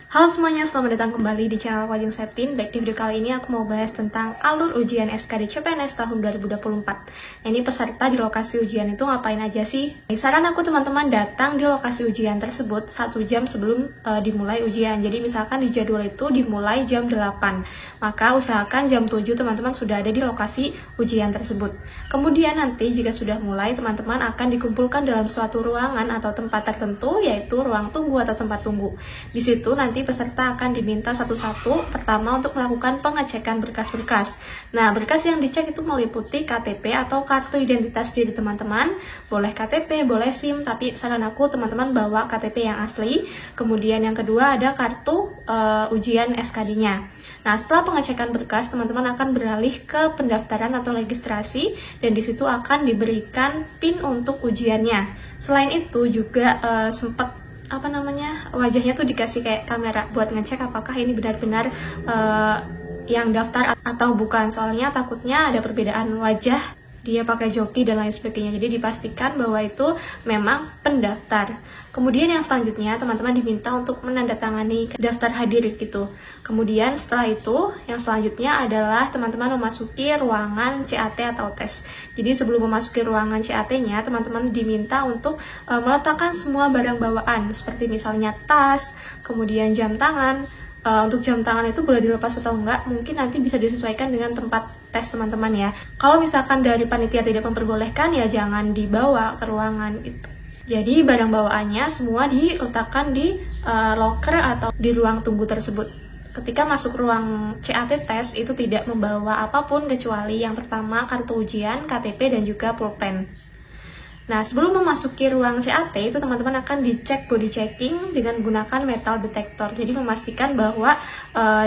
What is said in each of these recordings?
Halo semuanya, selamat datang kembali di channel Wajeng Septin. Baik, di video kali ini aku mau bahas tentang alur ujian SKD CPNS tahun 2024. Ini peserta di lokasi ujian itu ngapain aja sih? Saran aku teman-teman datang di lokasi ujian tersebut 1 jam sebelum dimulai ujian. Jadi misalkan di jadwal itu dimulai jam 8, maka usahakan jam 7 teman-teman sudah ada di lokasi ujian tersebut. Kemudian nanti jika sudah mulai, teman-teman akan dikumpulkan dalam suatu ruangan atau tempat tertentu, yaitu ruang tunggu atau tempat tunggu. Di situ nanti peserta akan diminta satu-satu, pertama untuk melakukan pengecekan berkas-berkas. Nah, berkas yang dicek itu meliputi KTP atau kartu identitas diri teman-teman. Boleh KTP, boleh SIM, tapi saran aku teman-teman bawa KTP yang asli. Kemudian yang kedua ada kartu ujian SKD-nya. Nah, setelah pengecekan berkas, teman-teman akan beralih ke pendaftaran atau registrasi, dan di situ akan diberikan PIN untuk ujiannya. Selain itu juga sempat wajahnya tuh dikasih kayak kamera buat ngecek apakah ini benar-benar yang daftar atau bukan, soalnya takutnya ada perbedaan wajah, dia pakai joki dan lain sebagainya. Jadi dipastikan bahwa itu memang pendaftar. Kemudian yang selanjutnya teman-teman diminta untuk menandatangani daftar hadir gitu. Kemudian setelah itu yang selanjutnya adalah teman-teman memasuki ruangan CAT atau tes. Jadi sebelum memasuki ruangan CAT-nya, teman-teman diminta untuk meletakkan semua barang bawaan seperti misalnya tas, kemudian jam tangan. Untuk jam tangan itu boleh dilepas atau enggak, mungkin nanti bisa disesuaikan dengan tempat tes teman-teman ya. Kalau misalkan dari panitia tidak memperbolehkan, ya jangan dibawa ke ruangan itu. Jadi barang bawaannya semua diletakkan di locker atau di ruang tunggu tersebut. Ketika masuk ruang CAT tes itu tidak membawa apapun kecuali yang pertama kartu ujian, KTP, dan juga pulpen. Nah, sebelum memasuki ruang CAT itu teman-teman akan dicek body checking dengan menggunakan metal detector. Jadi memastikan bahwa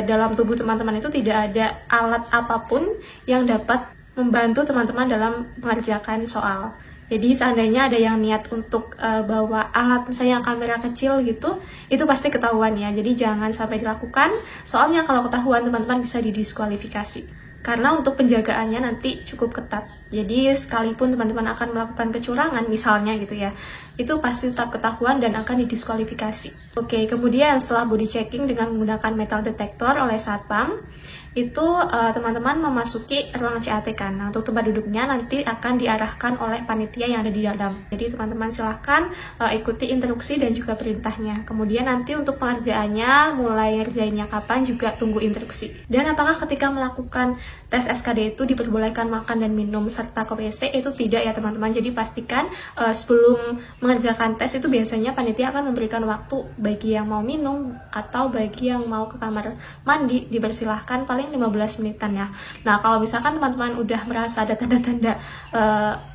dalam tubuh teman-teman itu tidak ada alat apapun yang dapat membantu teman-teman dalam mengerjakan soal. Jadi seandainya ada yang niat untuk bawa alat misalnya kamera kecil gitu, itu pasti ketahuan ya. Jadi jangan sampai dilakukan, soalnya kalau ketahuan teman-teman bisa didiskualifikasi. Karena untuk penjagaannya nanti cukup ketat. Jadi sekalipun teman-teman akan melakukan kecurangan misalnya gitu ya, itu pasti tetap ketahuan dan akan didiskualifikasi. Oke, kemudian setelah body checking dengan menggunakan metal detector oleh satpam, itu teman-teman memasuki ruang CAT kan. Nah, untuk tempat duduknya nanti akan diarahkan oleh panitia yang ada di dalam. Jadi teman-teman silahkan ikuti instruksi dan juga perintahnya. Kemudian nanti untuk pengerjaannya, mulai ngerjainnya kapan juga tunggu instruksi. Dan apakah ketika melakukan tes SKD itu diperbolehkan makan dan minum serta ke WC? Itu tidak ya teman-teman. Jadi pastikan sebelum mengerjakan tes itu biasanya panitia akan memberikan waktu bagi yang mau minum atau bagi yang mau ke kamar mandi, dipersilahkan paling 15 menitan ya. Nah, kalau misalkan teman-teman udah merasa ada tanda-tanda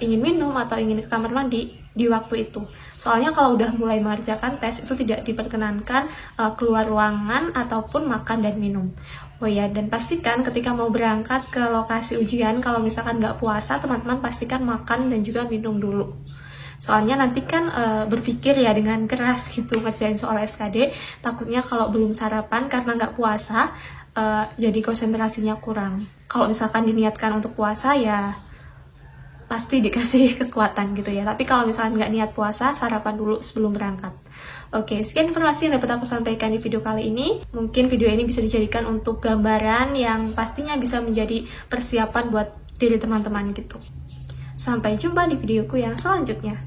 ingin minum atau ingin ke kamar mandi di waktu itu. Soalnya kalau udah mulai mengerjakan tes itu tidak diperkenankan keluar ruangan ataupun makan dan minum. Oh ya, dan pastikan ketika mau berangkat ke lokasi ujian, kalau misalkan nggak puasa, teman-teman pastikan makan dan juga minum dulu. Soalnya nanti kan berpikir ya dengan keras gitu ngerjain soal SKD, takutnya kalau belum sarapan karena nggak puasa, jadi konsentrasinya kurang. Kalau misalkan diniatkan untuk puasa ya pasti dikasih kekuatan gitu ya. Tapi kalau misalkan nggak niat puasa, sarapan dulu sebelum berangkat. Oke, sekian informasi yang dapat aku sampaikan di video kali ini. Mungkin video ini bisa dijadikan untuk gambaran yang pastinya bisa menjadi persiapan buat diri teman-teman gitu. Sampai jumpa di videoku yang selanjutnya.